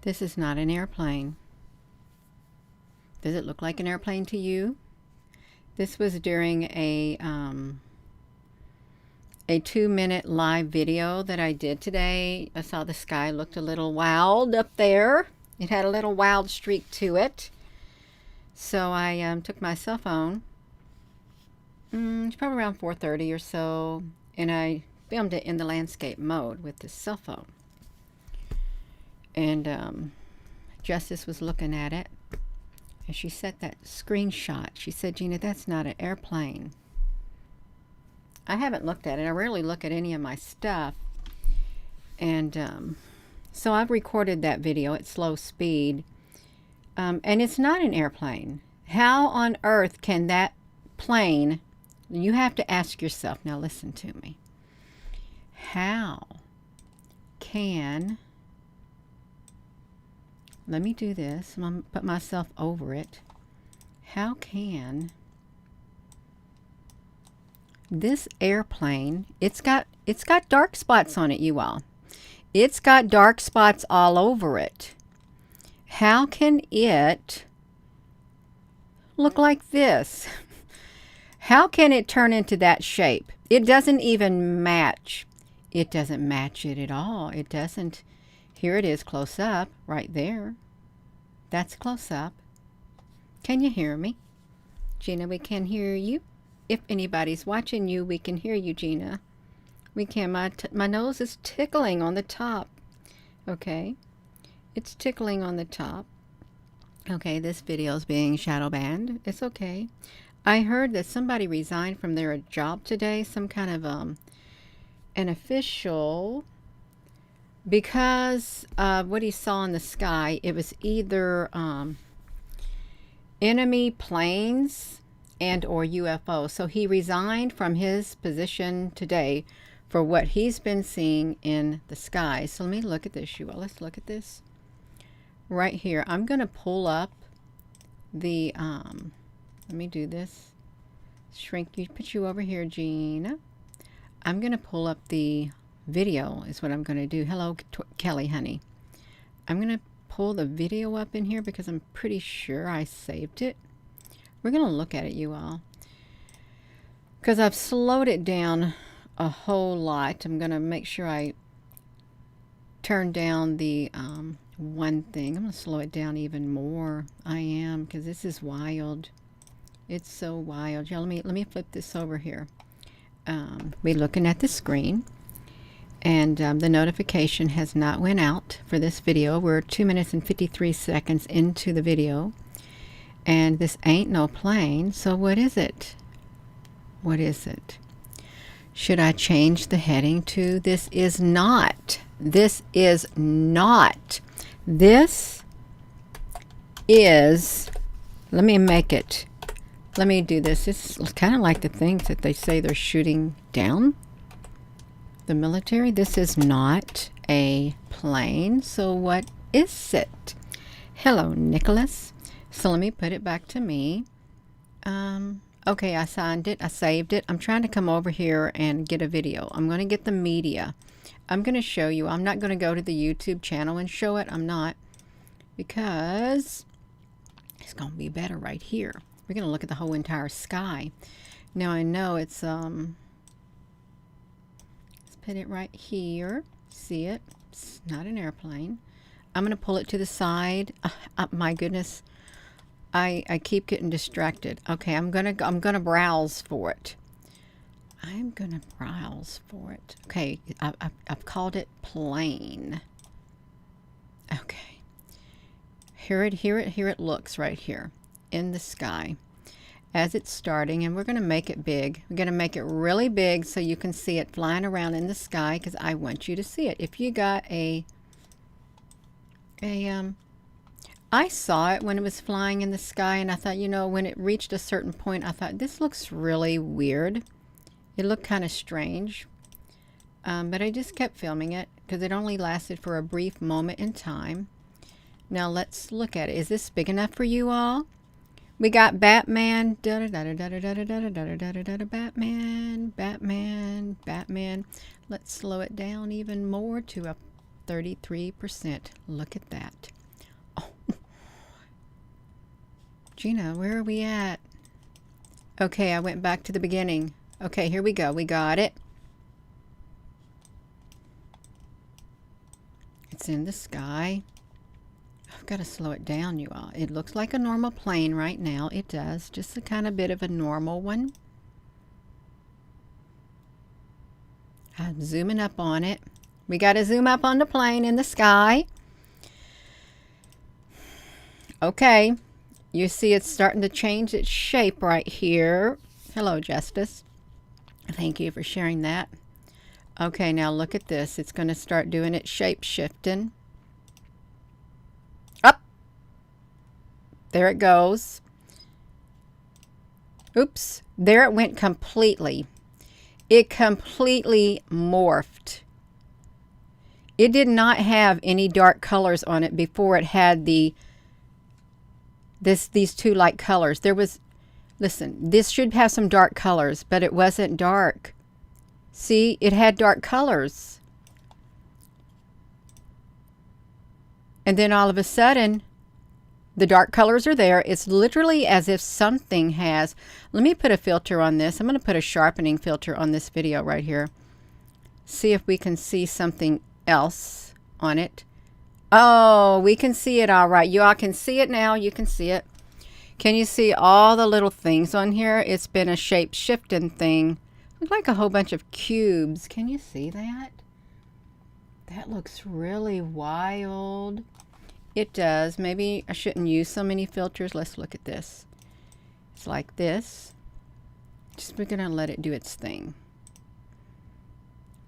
This is not an airplane. Does it look like an airplane to you? This was during a 2-minute live video that I did today. I saw the sky looked a little wild up there. It had a little wild streak to it. So I took my cell phone. It's probably around 4:30 or so, and I filmed it in the landscape mode with the cell phone. And Justice was looking at it, and she sent that screenshot. She said, "Gina, that's not an airplane." I haven't looked at it. I rarely look at any of my stuff. And so I've recorded that video at slow speed. And it's not an airplane. How on earth can that plane, you have to ask yourself, now listen to me. How can, let me do this. I'm going to put myself over it. How can this airplane, it's got dark spots on it, you all. It's got dark spots all over it. How can it look like this? How can it turn into that shape? It doesn't even match. It doesn't match it at all. It doesn't. Here it is close up right there. That's close up. Can you hear me? Gina, we can hear you. If anybody's watching you, we can hear you, Gina. We can. My nose is tickling on the top. Okay. It's tickling on the top. Okay, this video is being shadow banned. It's okay. I heard that somebody resigned from their job today. Some kind of an official, because of what he saw in the sky. It was either enemy planes and or UFO. So he resigned from his position today for what he's been seeing in the sky. So let me look at this, you all. Let's look at this right here. I'm going to pull up the let me do this. Shrink you, put you over here, Gina. I'm going to pull up the video is what I'm going to do. Hello, Kelly, honey. I'm going to pull the video up in here because I'm pretty sure I saved it. We're going to look at it, you all, because I've slowed it down a whole lot. I'm going to make sure I turn down the one thing. I'm going to slow it down even more. I am, because this is wild. It's so wild. Yeah, let me flip this over here. We're looking at the screen, and the notification has not went out for this video. We're 2 minutes and 53 seconds into the video, and this ain't no plane. So what is it? What is it? Should I change the heading to this is not? This is not. This is, let me make it. Let me do this. This is kind of like the things that they say they're shooting down. The military. This is not a plane. So what is it? Hello, Nicholas. So let me put it back to me. Okay, I signed it. I saved it. I'm trying to come over here and get a video. I'm going to get the media. I'm going to show you. I'm not going to go to the YouTube channel and show it. I'm not. Because it's going to be better right here. We're going to look at the whole entire sky. Now I know it's, let's put it right here. See it? It's not an airplane. I'm going to pull it to the side. My goodness. I keep getting distracted. Okay, I'm gonna browse for it. I'm gonna browse for it. Okay, I've called it plane. Okay, here it looks right here in the sky as it's starting, and we're gonna make it big. We're gonna make it really big so you can see it flying around in the sky, because I want you to see it. If you got I saw it when it was flying in the sky, and I thought, you know, when it reached a certain point, I thought, this looks really weird. It looked kind of strange. But I just kept filming it because it only lasted for a brief moment in time. Now let's look at it. Is this big enough for you all? We got Batman. Batman. Batman. Batman. Let's slow it down even more to a 33%. Look at that. Oh. Gina, where are we at? Okay, I went back to the beginning. Okay, here we go. We got it. It's in the sky. I've got to slow it down, you all. It looks like a normal plane right now. It does. Just a kind of bit of a normal one. I'm zooming up on it. We got to zoom up on the plane in the sky. Okay. You see it's starting to change its shape right here. Hello, Justice. Thank you for sharing that. Okay, now look at this. It's going to start doing its shape shifting. Up. There it goes. Oops. There it went completely. It completely morphed. It did not have any dark colors on it before it had these two light colors. There was, listen, this should have some dark colors, but it wasn't dark. See, it had dark colors. And then all of a sudden, the dark colors are there. It's literally as if something has, let me put a filter on this. I'm going to put a sharpening filter on this video right here. See if we can see something else on it. Oh, we can see it all right. You all can see it now. You can see it. Can you see all the little things on here? It's been a shape shifting thing. Looks like a whole bunch of cubes. Can you see that? That looks really wild. It does. Maybe I shouldn't use so many filters. Let's look at this. It's like this. Just we're going to let it do its thing.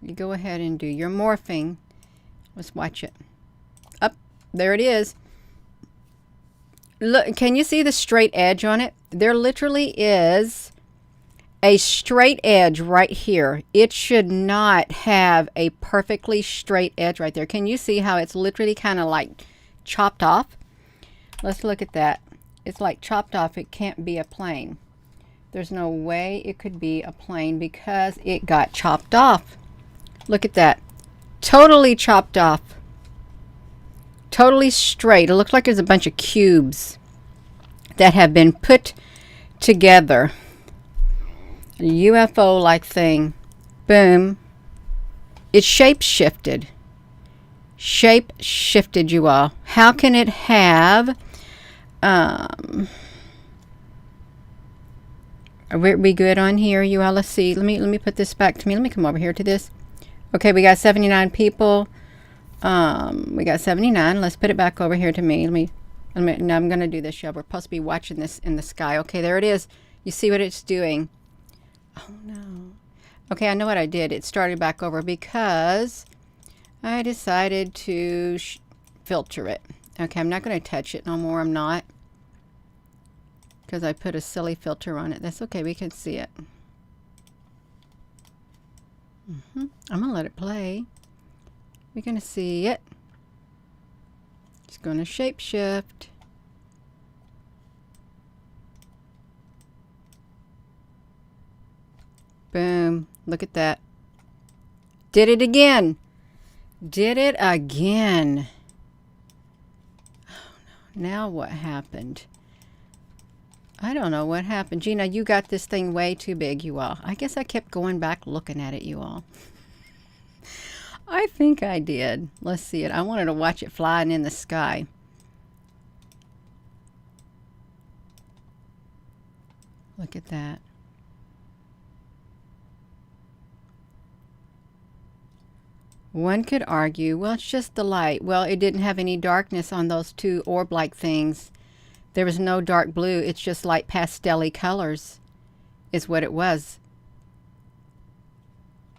You go ahead and do your morphing. Let's watch it. Up. There it is. Look, can you see the straight edge on it? There literally is a straight edge right here. It should not have a perfectly straight edge right there. Can you see how it's literally kind of like chopped off? Let's look at that. It's like chopped off. It can't be a plane. There's no way it could be a plane because it got chopped off. Look at that. Totally chopped off. Totally straight. It looks like there's a bunch of cubes that have been put together. A UFO-like thing. Boom. It shape shifted. Shape shifted, you all. How can it have are we good on here, you all? Let's see. Let me put this back to me. Let me come over here to this. Okay, we got 79 people. We got 79. Let's put it back over here to me. Now I'm going to do this, y'all. We're supposed to be watching this in the sky. Okay, there it is. You see what it's doing? Oh, no. Okay, I know what I did. It started back over because I decided to filter it. Okay, I'm not going to touch it no more. I'm not. Because I put a silly filter on it. That's okay. We can see it. I'm going to let it play. We're going to see it. It's going to shape shift. Boom. Look at that. Did it again. Did it again. Oh, no. Now what happened? I don't know what happened. Gina, you got this thing way too big, you all. I guess I kept going back looking at it, you all. I think I did. Let's see it. I wanted to watch it flying in the sky. Look at that. One could argue, well, it's just the light. Well, it didn't have any darkness on those two orb-like things. There was no dark blue. It's just like pastel-y colors is what it was.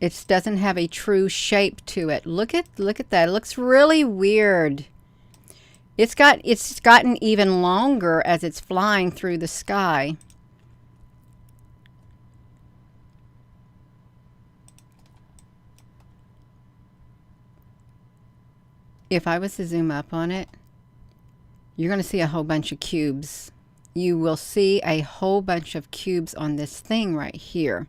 It doesn't have a true shape to it. Look at that. It looks really weird. It's gotten even longer as it's flying through the sky. If I was to zoom up on it, you're going to see a whole bunch of cubes. You will see a whole bunch of cubes on this thing right here.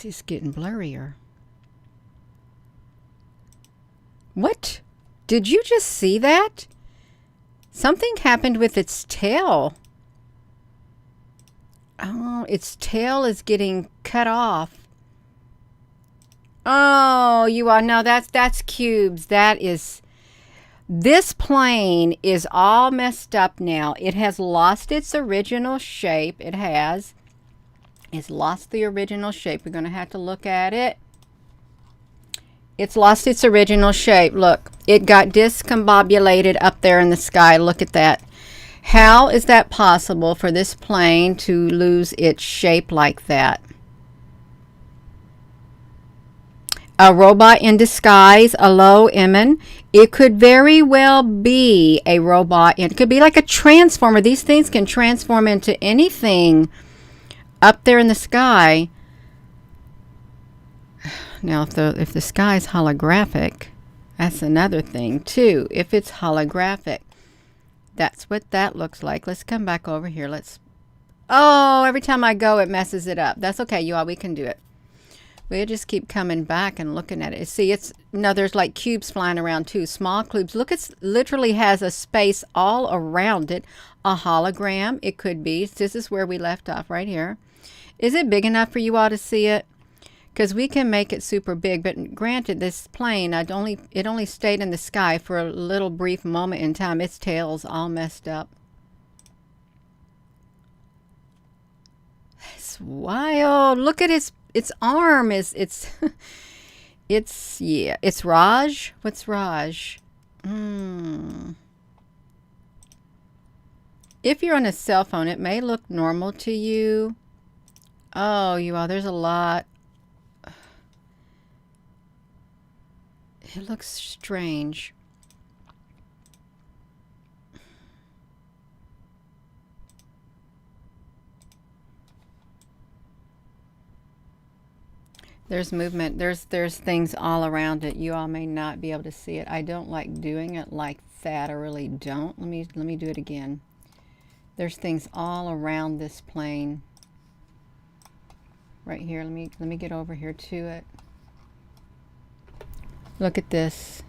It's getting blurrier. What? Did you just see that? Something happened with its tail. Oh, its tail is getting cut off. Oh, you are, no, that's cubes. This plane is all messed up now. It has lost its original shape. It's lost the original shape. We're going to have to look at it. It's lost its original shape. Look, it got discombobulated up there in the sky. Look at that. How is that possible for this plane to lose its shape like that? A robot in disguise. Hello, Emin. It could very well be a robot. It could be like a transformer. These things can transform into anything up there in the sky. Now, if the sky is holographic, that's another thing too. If it's holographic, that's what that looks like. Let's come back over here. Oh, every time I go, it messes it up. That's okay, you all. We can do it. We'll just keep coming back and looking at it. See, there's like cubes flying around too. Small cubes. Look, it literally has a space all around it. A hologram, it could be. This is where we left off right here. Is it big enough for you all to see it? Because we can make it super big. But granted, this plane, it only stayed in the sky for a little brief moment in time. Its tail's all messed up. It's wild. Look at its arm. It's Raj. What's Raj? If you're on a cell phone, it may look normal to you. Oh, you all, there's a lot. It looks strange. There's movement. There's things all around it. You all may not be able to see it. I don't like doing it like that. I really don't. Let me do it again. There's things all around this plane. Right here. Let me get over here to it. Look at this.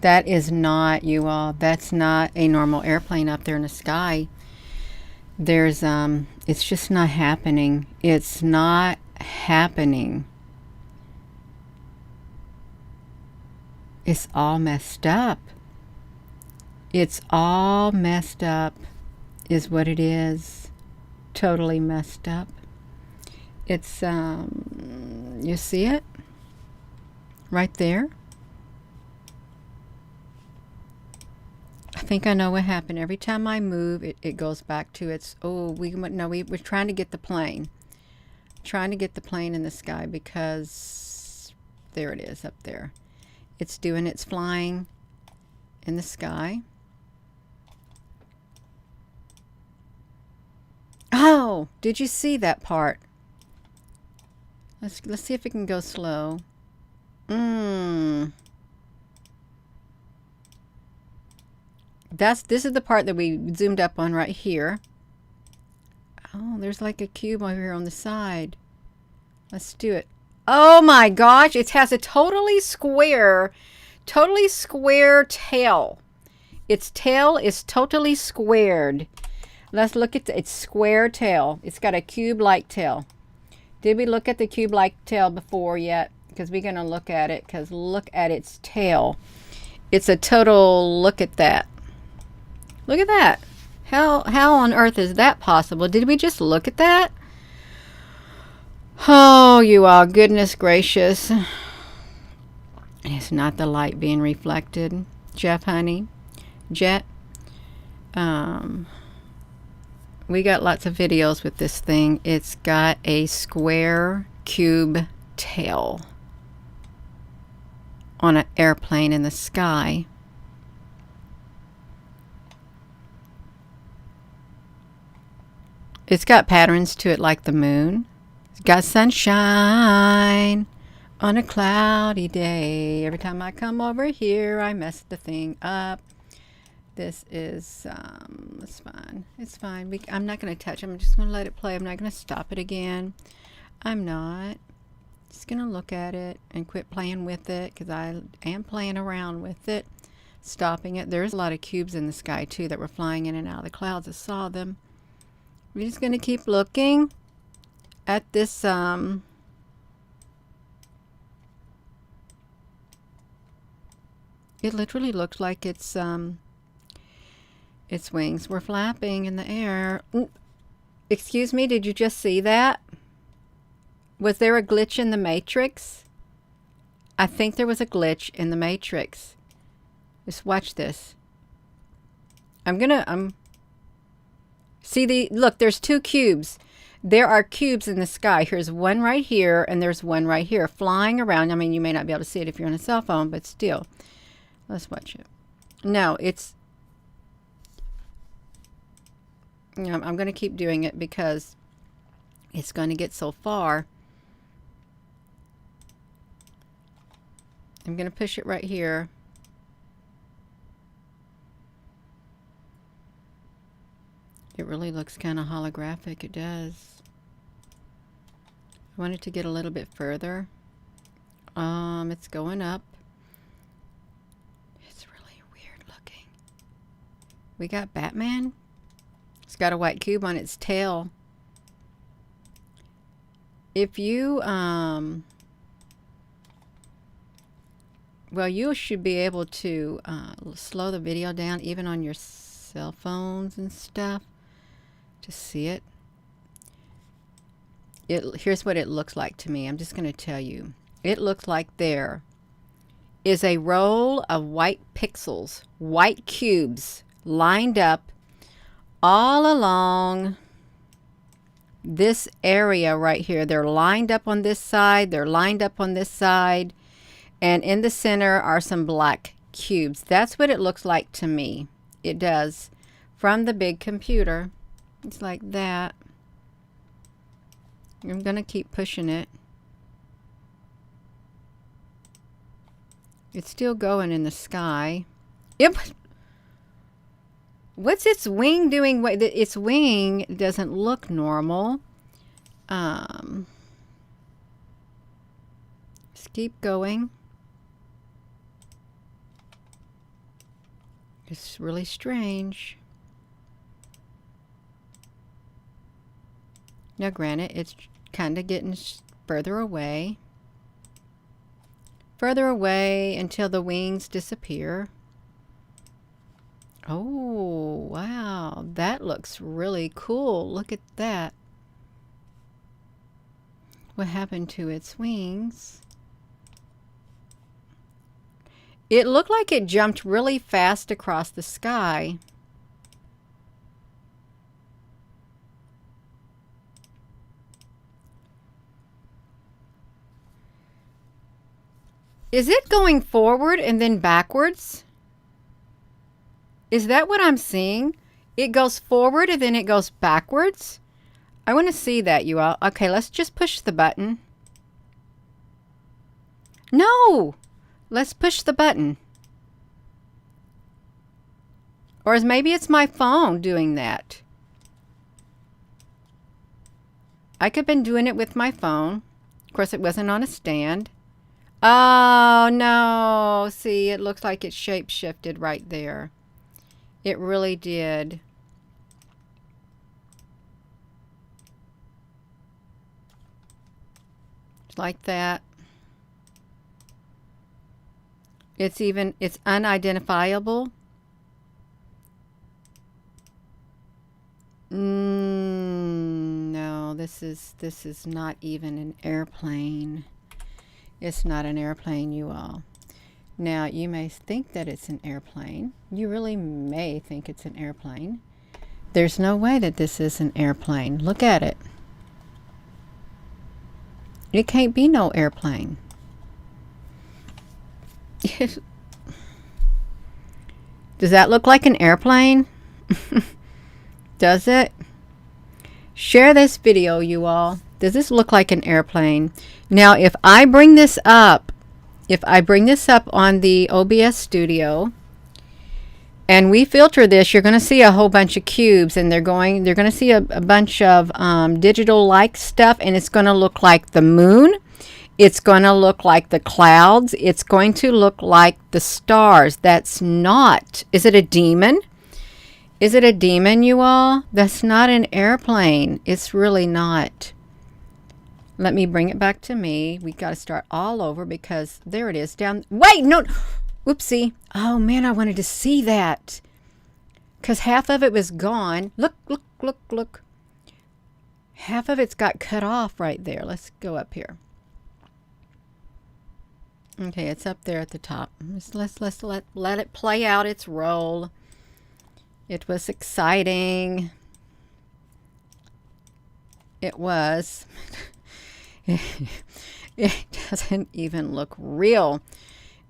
That is not, you all, that's not a normal airplane up there in the sky. There's it's just not happening. It's not happening. It's all messed up. It's all messed up is what it is. Totally messed up. It's you see it? Right there? I think I know what happened. Every time I move, it goes back to its, we're trying to get the plane. Trying to get the plane in the sky because there it is up there. It's doing its flying in the sky. Oh, did you see that part? Let's see if it can go slow. This is the part that we zoomed up on right here. Oh, there's like a cube over here on the side. Let's do it. Oh my gosh, it has a totally square tail. Its tail is totally squared. Let's look at its square tail. It's got a cube-like tail. Did we look at the cube-like tail before yet? Because we're going to look at it, because look at its tail. It's a total, look at that. Look at that. How on earth is that possible? Did we just look at that? Oh, you all, goodness gracious. It's not the light being reflected. Jeff, honey. Jet. We got lots of videos with this thing. It's got a square cube tail on an airplane in the sky. It's got patterns to it like the moon. It's got sunshine on a cloudy day. Every time I come over here, I mess the thing up. This is, it's fine. It's fine. I'm not going to touch it. I'm just going to let it play. I'm not going to stop it again. I'm not. Just gonna look at it and quit playing with it, because I am playing around with it, stopping it. There's a lot of cubes in the sky too that were flying in and out of the clouds. I saw them. We're just gonna keep looking at this it literally looks like its wings were flapping in the air. Excuse me, did you just see that? Was there a glitch in the Matrix? I think there was a glitch in the Matrix. Just watch this. See, look, there's two cubes. There are cubes in the sky. Here's one right here, and there's one right here flying around. I mean, you may not be able to see it if you're on a cell phone, but still. Let's watch it. No, it's... I'm going to keep doing it because it's going to get so far. I'm going to push it right here. It really looks kind of holographic. It does. I want it to get a little bit further. It's going up. It's really weird looking. We got Batman. It's got a white cube on its tail. If you, well, you should be able to slow the video down even on your cell phones and stuff to see it. Here's what it looks like to me. I'm just going to tell you. It looks like there is a roll of white pixels, white cubes lined up all along this area right here. They're lined up on this side. They're lined up on this side. And in the center are some black cubes. That's what it looks like to me. It does. From the big computer. It's like that. I'm going to keep pushing it. It's still going in the sky. Yep. What's its wing doing? Its wing doesn't look normal. Just keep going. It's really strange. Now granted, it's kind of getting further away. Further away until the wings disappear. Oh, wow. That looks really cool. Look at that. What happened to its wings? It looked like it jumped really fast across the sky. Is it going forward and then backwards? Is that what I'm seeing? It goes forward and then it goes backwards? I want to see that, you all. Okay, let's just push the button. No! Let's push the button. Or maybe it's my phone doing that. I could have been doing it with my phone. Of course, it wasn't on a stand. Oh, no. See, it looks like it shape-shifted right there. It really did. Like that. It's unidentifiable. No, this is not even an airplane. It's not an airplane, you all. Now, you may think that it's an airplane. You really may think it's an airplane. There's no way that this is an airplane. Look at it. It can't be no airplane. Does that look like an airplane? Does it? Share this video, you all. Does this look like an airplane? Now, if I bring this up on the OBS Studio and we filter this, you're going to see a whole bunch of cubes, and they're going to see a bunch of digital like stuff, and it's going to look like the moon. It's going to look like the clouds. It's going to look like the stars. That's not. Is it a demon? Is it a demon, you all? That's not an airplane. It's really not. Let me bring it back to me. We got to start all over because there it is down. Wait, no. Whoopsie. Oh, man, I wanted to see that. Because half of it was gone. Look, look, look, look. Half of it's got cut off right there. Let's go up here. Okay, it's up there at the top. Let's let it play out its role. It was exciting. It was. It doesn't even look real.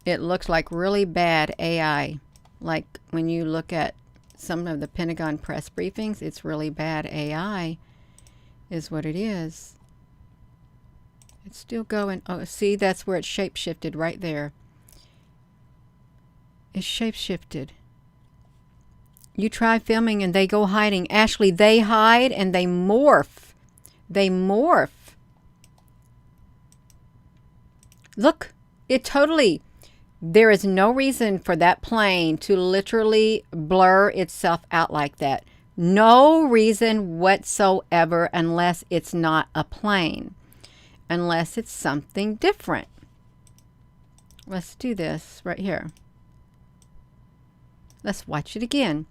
It looks like really bad AI. Like when you look at some of the Pentagon press briefings, it's really bad AI is what it is. It's still going. Oh, see, that's where it's shape-shifted right there. It's shape-shifted. You try filming and they go hiding. Ashley, they hide and they morph. They morph. Look, it totally... There is no reason for that plane to literally blur itself out like that. No reason whatsoever unless it's not a plane. Unless it's something different. Let's do this right here. Let's watch it again.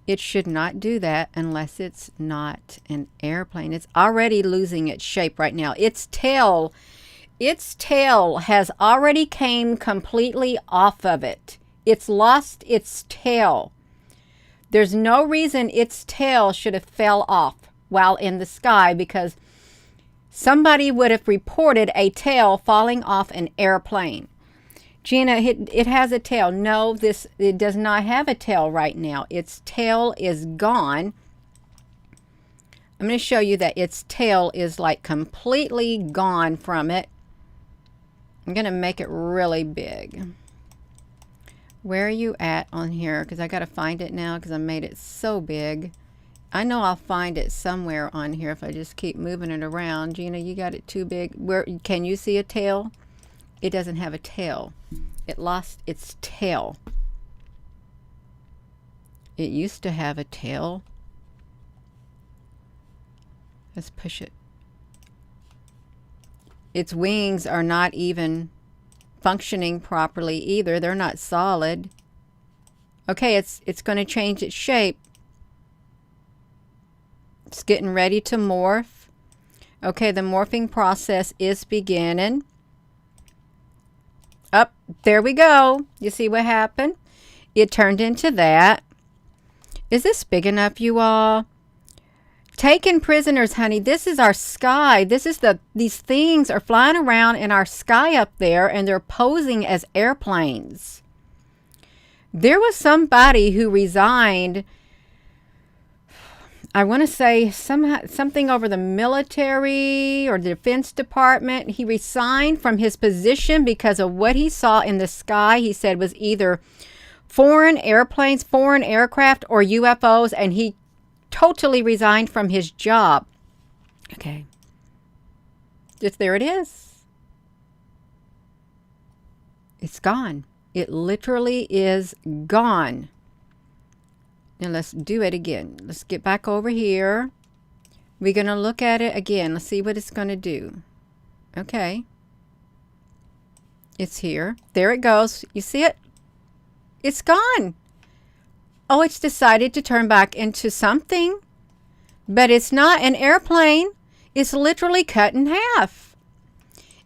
It should not do that unless it's not an airplane. It's already losing its shape right now. Its tail has already came completely off of it. It's lost its tail. There's no reason its tail should have fell off while in the sky because somebody would have reported a tail falling off an airplane. Gina, it has a tail. No, it does not have a tail right now. Its tail is gone. I'm going to show you that its tail is like completely gone from it. I'm going to make it really big. Where are you at on here? Because I got to find it now because I made it so big. I know I'll find it somewhere on here if I just keep moving it around. Gina, you got it too big. Where can you see a tail? It doesn't have a tail. It lost its tail. It used to have a tail. Let's push it. Its wings are not even functioning properly either. They're not solid. Okay, it's going to change its shape. It's getting ready to morph. Okay, the morphing process is beginning. Up, there we go. You see what happened? It turned into that. Is this big enough, you all? Taken prisoners, honey. This is our sky. These things are flying around in our sky up there, and they're posing as airplanes. There was somebody who resigned. I want to say something over the military or the Defense Department. He resigned from his position because of what he saw in the sky. He said was either foreign airplanes, foreign aircraft, or UFOs, and he totally resigned from his job. Okay. There it is. It's gone. It literally is gone. Now let's do it again. Let's get back over here. We're going to look at it again. Let's see what it's going to do. Okay. It's here. There it goes. You see it? It's gone. Oh, it's decided to turn back into something. But it's not an airplane. It's literally cut in half.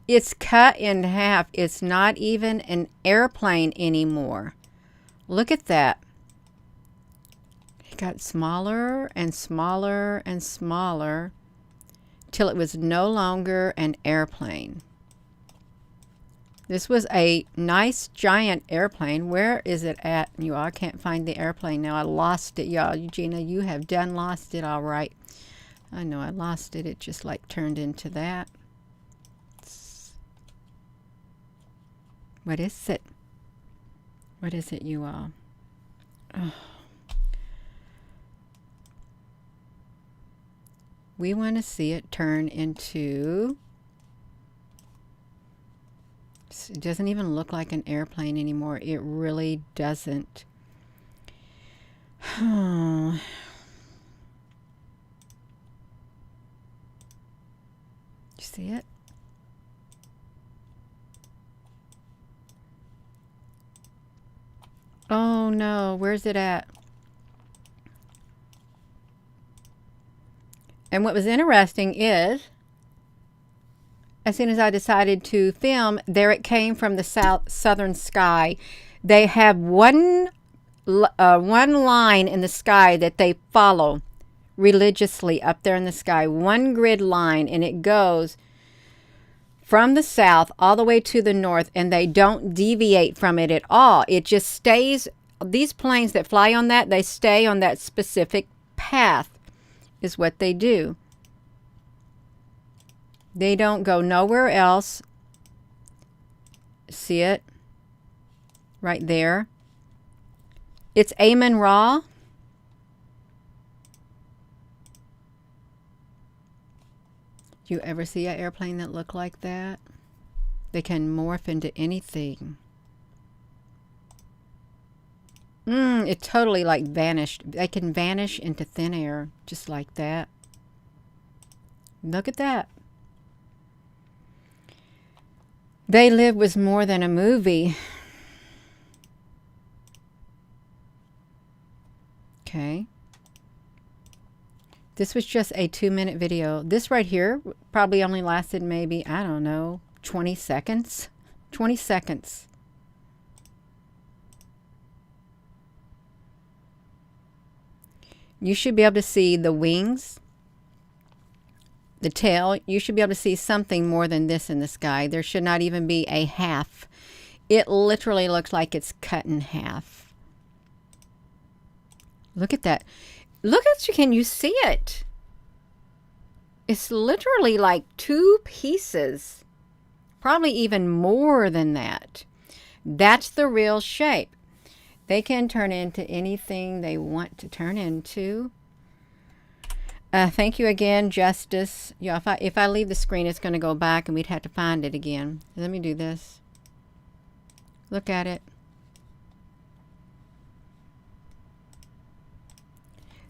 It's cut in half. It's not even an airplane anymore. Look at that. It got smaller and smaller and smaller till it was no longer an airplane. This was a nice giant airplane. Where is it at? You all, I can't find the airplane now. I lost it, y'all. Eugenia, you have done lost it all right. I know I lost it. It just like turned into that. What is it? What is it, you all? Oh. We want to see it turn into It doesn't even look like an airplane anymore. It really doesn't. You see it? Oh no, where's it at? And what was interesting is, as soon as I decided to film, there it came from the southern sky. They have one line in the sky that they follow religiously up there in the sky, one grid line, and it goes from the south all the way to the north, and they don't deviate from it at all. It just stays. These planes that fly on that, they stay on that specific path, is what they do. They don't go nowhere else. See it? Right there. It's Amen Ra. Do you ever see an airplane that look like that? They can morph into anything. It totally like vanished. They can vanish into thin air just like that. Look at that. They Live was more than a movie. Okay. This was just a 2-minute video. This right here probably only lasted maybe, I don't know, 20 seconds. 20 seconds. You should be able to see the wings, the tail. You should be able to see something more than this in the sky. There should not even be a half. It literally looks like it's cut in half. Look at that. Look at you. Can you see it? It's literally like 2 pieces. Probably even more than that. That's the real shape. They can turn into anything they want to turn into. Thank you again, Justice. Yeah, if I leave the screen, it's going to go back and we'd have to find it again. Let me do this. Look at it.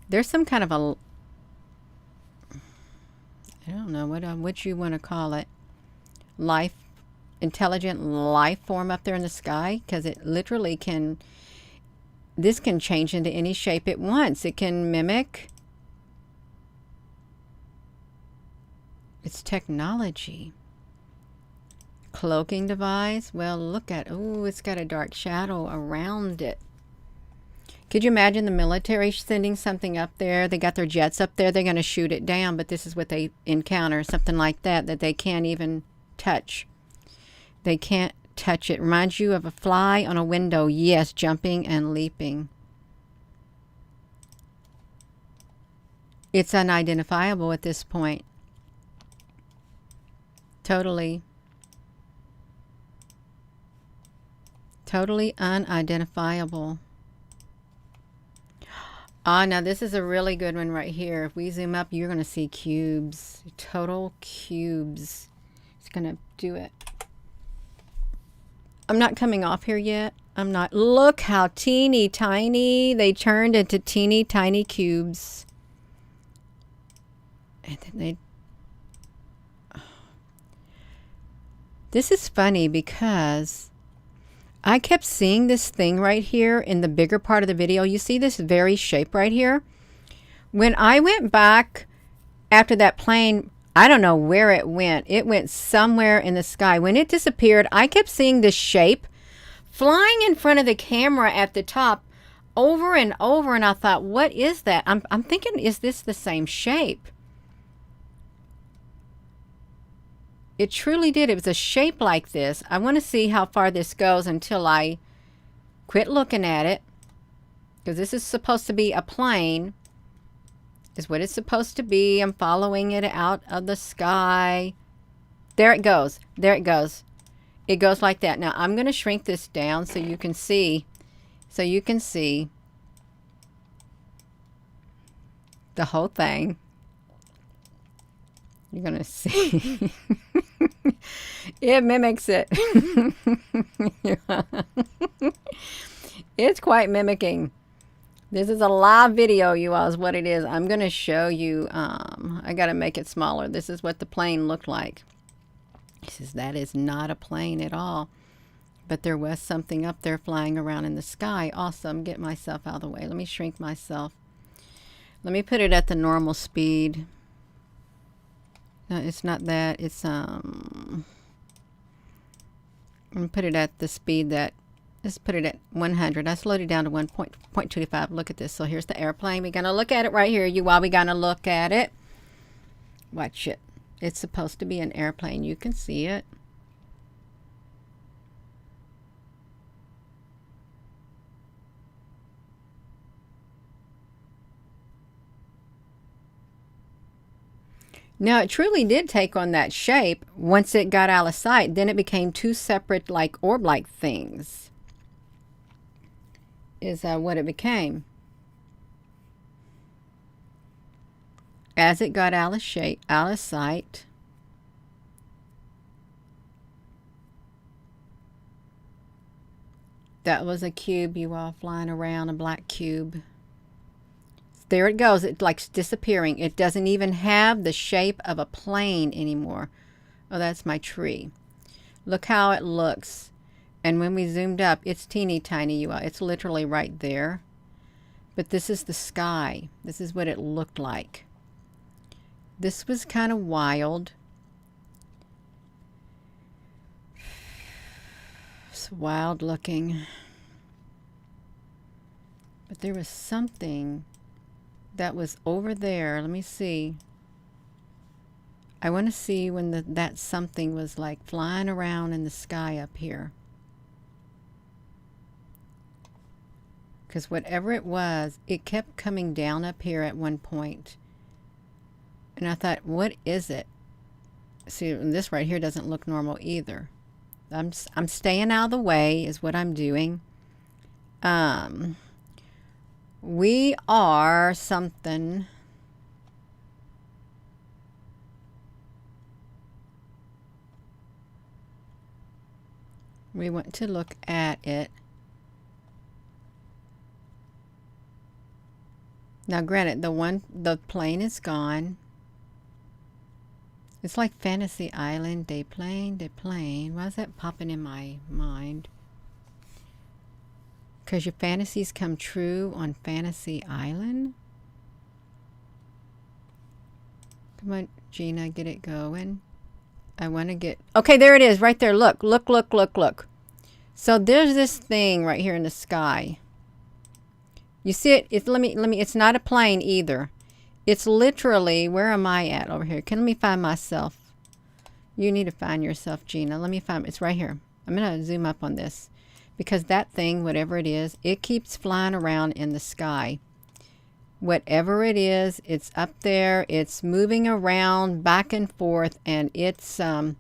There's some kind of a, I don't know what you want to call it, intelligent life form up there in the sky, because it literally can, this can change into any shape it wants. It can mimic. It's technology. Cloaking device. Well, look at, oh, it's got a dark shadow around it. Could you imagine the military sending something up there? They got their jets up there. They're going to shoot it down, but this is what they encounter, something like that, that they can't even touch. They can't touch it. Reminds you of a fly on a window. Yes, jumping and leaping. It's unidentifiable at this point. Totally unidentifiable. Now this is a really good one right here. If we zoom up, you're going to see cubes. Total cubes. It's going to do it. I'm not coming off here yet. I'm not. Look how teeny tiny. They turned into teeny tiny cubes. And then they... This is funny because I kept seeing this thing right here in the bigger part of the video. You see this very shape right here? When I went back after that plane, I don't know where it went. It went somewhere in the sky. When it disappeared, I kept seeing this shape flying in front of the camera at the top over and over. And I thought, what is that? I'm thinking, is this the same shape? It truly did. It was a shape like this. I want to see how far this goes until I quit looking at it. Because this is supposed to be a plane. Is what it's supposed to be. I'm following it out of the sky. There it goes. There it goes. It goes like that. Now I'm going to shrink this down so you can see. So you can see the whole thing. You're going to see. It mimics it. It's quite mimicking. This is a live video, you all, is what it is. I'm going to show you. I got to make it smaller. This is what the plane looked like. He says, that is not a plane at all. But there was something up there flying around in the sky. Awesome. Get myself out of the way. Let me shrink myself. Let me put it at the normal speed. No, it's not that. It's, I'm going to put it at the speed that, let's put it at 100. I slowed it down to 1.25. Look at this. So here's the airplane. We're going to look at it right here. You all, we're going to look at it. Watch it. It's supposed to be an airplane. You can see it. Now, it truly did take on that shape. Once it got out of sight, then it became two separate, like, orb-like things. Is what it became. As it got out of shape, out of sight, that was a cube, you all, flying around, a black cube. There it goes. It's like disappearing. It doesn't even have the shape of a plane anymore. Oh, that's my tree. Look how it looks. And when we zoomed up, it's teeny tiny, you all. It's literally right there. But this is the sky. This is what it looked like. This was kind of wild. It's wild looking. But there was something that was over there. Let me see. I want to see when that something was like flying around in the sky up here. Because whatever it was, it kept coming down up here at one point. And I thought, what is it? See, this right here doesn't look normal either. I'm staying out of the way is what I'm doing. We are something. We want to look at it. Now, granted, the plane is gone. It's like Fantasy Island, day plane. Why is that popping in my mind? Because your fantasies come true on Fantasy Island? Come on, Gina, get it going. I want to get... Okay, there it is, right there. Look, look, look, look, look. So there's this thing right here in the sky. You see it? It's not a plane either. It's literally... Where am I at over here? Let me find myself. You need to find yourself, Gina. Let me find... It's right here. I'm going to zoom up on this. Because that thing, whatever it is, it keeps flying around in the sky. Whatever it is, it's up there. It's moving around back and forth. And it's some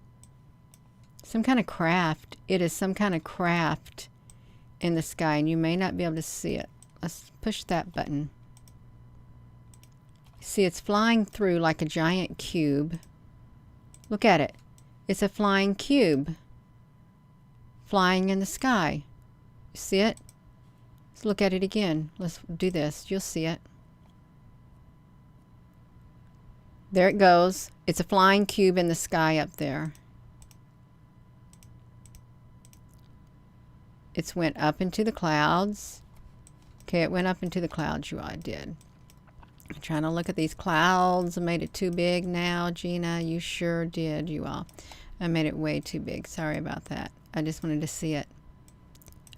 kind of craft. It is some kind of craft in the sky. And you may not be able to see it. Let's push that button. See, it's flying through like a giant cube. Look at it. It's a flying cube. Flying in the sky. You see it? Let's look at it again. Let's do this. You'll see it. There it goes. It's a flying cube in the sky up there. It's went up into the clouds. Okay, it went up into the clouds, you all did. I'm trying to look at these clouds. I made it too big now, Gina. You sure did, you all. I made it way too big. Sorry about that. I just wanted to see it.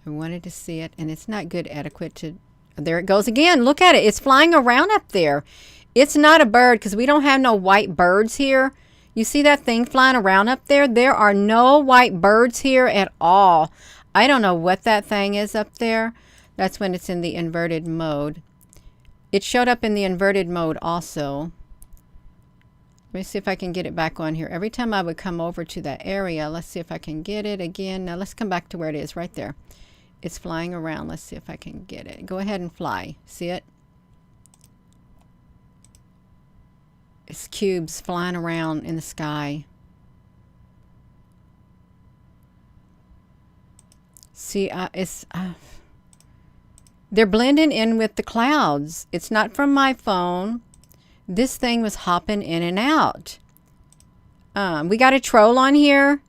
I wanted to see it, and it's not good adequate to... There it goes again. Look at it. It's flying around up there. It's not a bird because we don't have no white birds here. You see that thing flying around up there? There are no white birds here at all. I don't know what that thing is up there. That's when it's in the inverted mode. It showed up in the inverted mode also. Let me see if I can get it back on here. Every time I would come over to that area, let's see if I can get it again. Now let's come back to where it is right there. It's flying around. Let's see if I can get it. Go ahead and fly. See it? It's cubes flying around in the sky. See, they're blending in with the clouds. It's not from my phone. This thing was hopping in and out. We got a troll on here.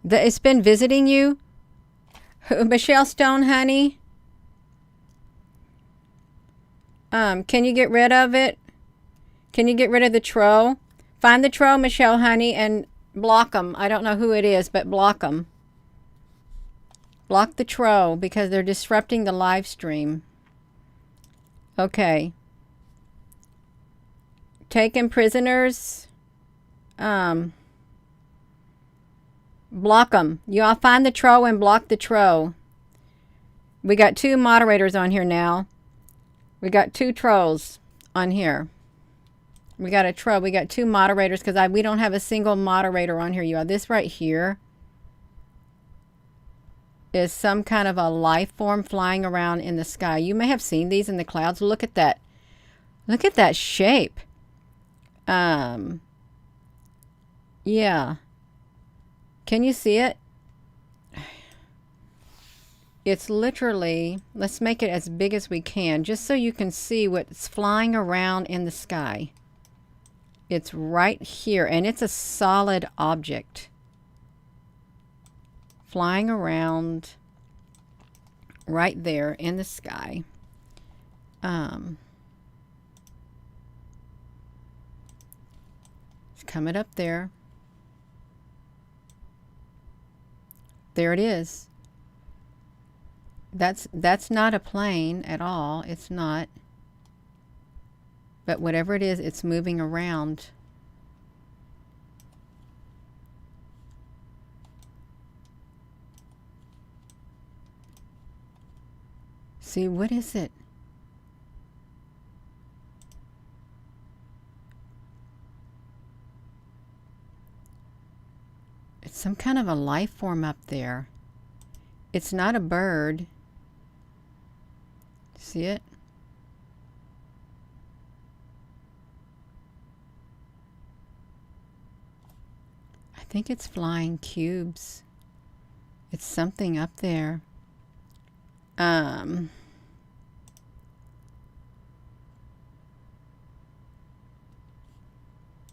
It's been visiting you. Michelle Stone, honey. Can you get rid of it? Can you get rid of the troll? Find the troll, Michelle, honey, and block them. I don't know who it is, but block them. Block the troll because they're disrupting the live stream. Okay. Taking prisoners. Block them. You all find the troll and block the troll. We got 2 moderators on here now. We got 2 trolls on here. We got a troll. We got 2 moderators because we don't have a single moderator on here. You all. This right here is some kind of a life form flying around in the sky. You may have seen these in the clouds. Look at that. Look at that shape. Yeah. Can you see it? It's literally, let's make it as big as we can, just so you can see what's flying around in the sky. It's right here, and it's a solid object. Flying around right there in the sky. It's coming up there. There it is. That's not a plane at all. It's not. But whatever it is, it's moving around. See, what is it? It's some kind of a life form up there. It's not a bird. See it? I think it's flying cubes. It's something up there.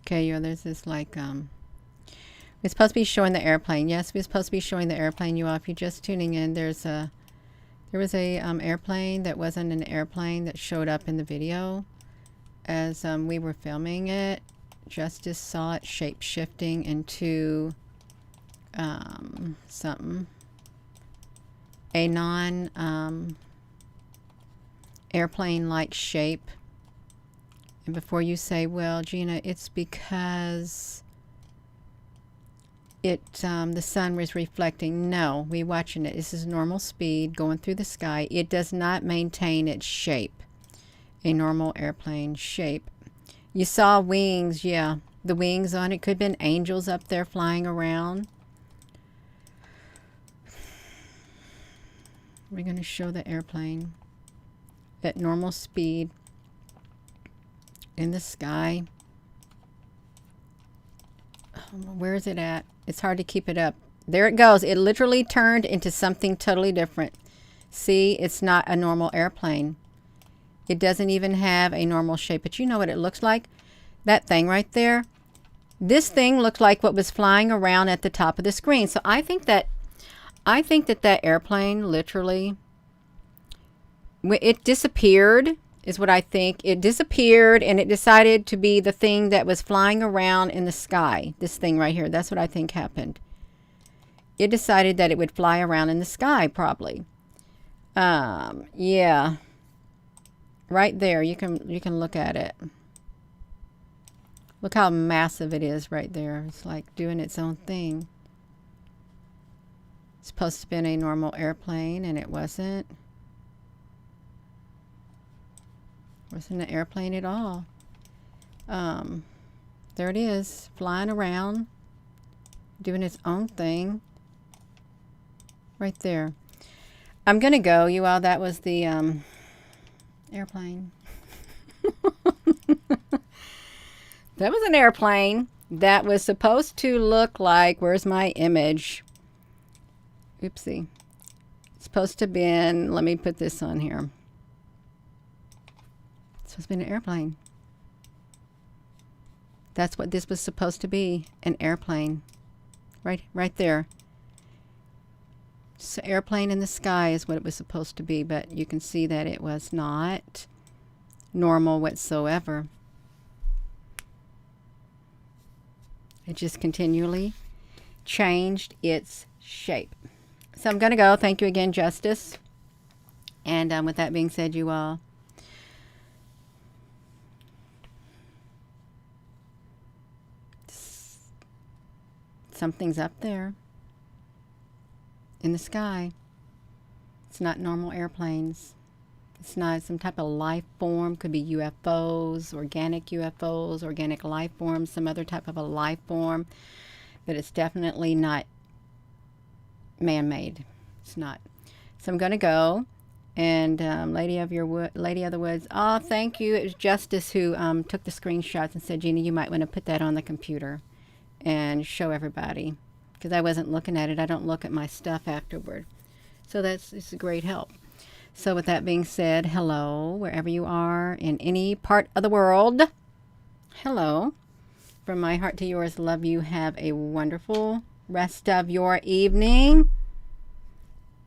Okay, there's this like we're supposed to be showing the airplane. Yes, we're supposed to be showing the airplane. You all, if you're just tuning in, there was a airplane that wasn't an airplane that showed up in the video as we were filming it. Justice saw it shape-shifting into something, a non airplane-like shape. And before you say, well, Gina, it's because the sun was reflecting. No, we're watching it. This is normal speed going through the sky. It does not maintain its shape, a normal airplane shape. You saw wings. Yeah, the wings on it could have been angels up there flying around. We're going to show the airplane at normal speed in the sky. Where is it at? It's hard to keep it up. There it goes. It literally turned into something totally different. See, it's not a normal airplane. It doesn't even have a normal shape. But you know what it looks like? That thing right there. This thing looked like what was flying around at the top of the screen. So I think that airplane literally, it disappeared, is what I think. It disappeared and it decided to be the thing that was flying around in the sky. This thing right here. That's what I think happened. It decided that it would fly around in the sky, probably. Yeah. Right there. You can look at it. Look how massive it is right there. It's like doing its own thing. It's supposed to have been a normal airplane, and it wasn't. Wasn't an airplane at all. There it is, flying around, doing its own thing. Right there. I'm gonna go, you all. That was the airplane. That was an airplane. that was supposed to look like, where's my image? Oopsie. It's supposed to be, let me put this on here. It's supposed to be an airplane. That's what this was supposed to be, an airplane. Right there. So airplane in the sky is what it was supposed to be, but you can see that it was not normal whatsoever. It just continually changed its shape. So I'm going to go. Thank you again, Justice. And with that being said, you all, something's up there in the sky. It's not normal airplanes. It's not some type of life form. Could be UFOs, organic life forms, some other type of a life form. But it's definitely not man-made. It's not. So I'm going to go. And Lady of the Woods. Oh, thank you. It was Justice who took the screenshots and said, Gina, you might want to put that on the computer and show everybody. Because I wasn't looking at it. I don't look at my stuff afterward. So it's a great help. So with that being said, hello, wherever you are in any part of the world. Hello. From my heart to yours, love you. Have a wonderful rest of your evening.